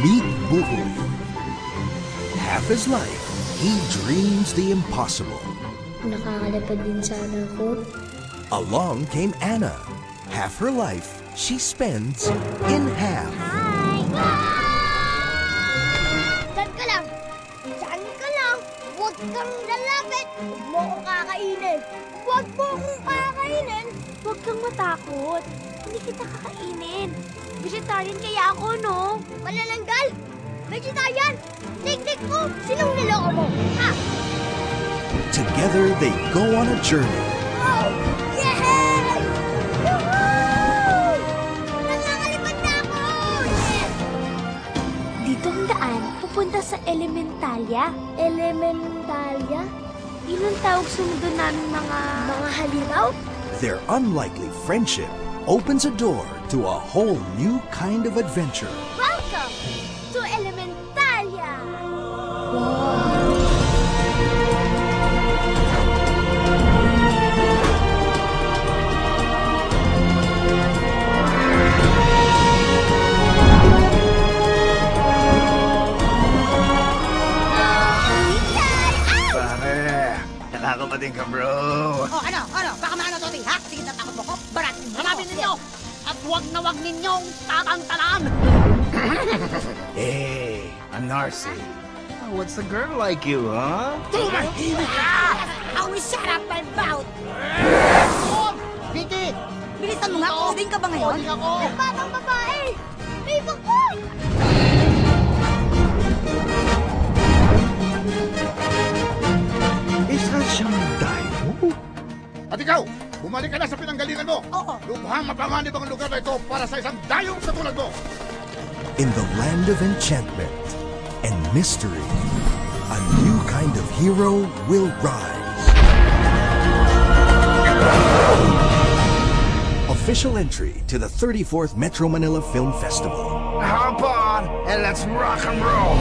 Meet Buboy. Half his life, he dreams the impossible. Nakakalapad din sana ako. Along came Anna. Half her life, she spends in half. Hi! Diyan ka lang! Diyan ka lang! Huwag kang lalapit! Huwag mo akong kakainin! Huwag mo akong kakainin! Huwag kang matakot. Hindi kita kakainin. Vegetarian kaya ako, no? Malalanggal! Vegetarian! Nik-nik ko! Sinong niloko mo? Ha? Together, they go on a journey. Oh! Yay! Woohoo! Nakakalipad na ako! Yes! Dito ang daan, pupunta sa Elementalia. Elementalia? Yun ang tawag sumunod namin mga... Mga halimaw? Their unlikely friendship opens a door to a whole new kind of adventure. Welcome to Elementalia! Pare, nakakapating ka, bro. Oh, ano? Baka maano to, ha? Sige na takot mo ko. Barat, hanapin ninyo! At huwag na huwag ninyong tatantanan! Hey, I'm Narcy. Oh, what's the girl like you, huh? Tumahimik ka! I will shut up my mouth! Oh! Vicky! Bilisan mo nga, coding ka ba ngayon? Coding ako! Batang babae! May bakot! Is that siyang Dayo? At ikaw, bumalik ka na sa pinanggalingan mo. Oo. Lubhang mapanganib ang lugar na ito para sa isang dayong sa tulad mo. In the land of enchantment and mystery, a new kind of hero will rise. Official entry to the 34th Metro Manila Film Festival. Hop on and let's rock and roll.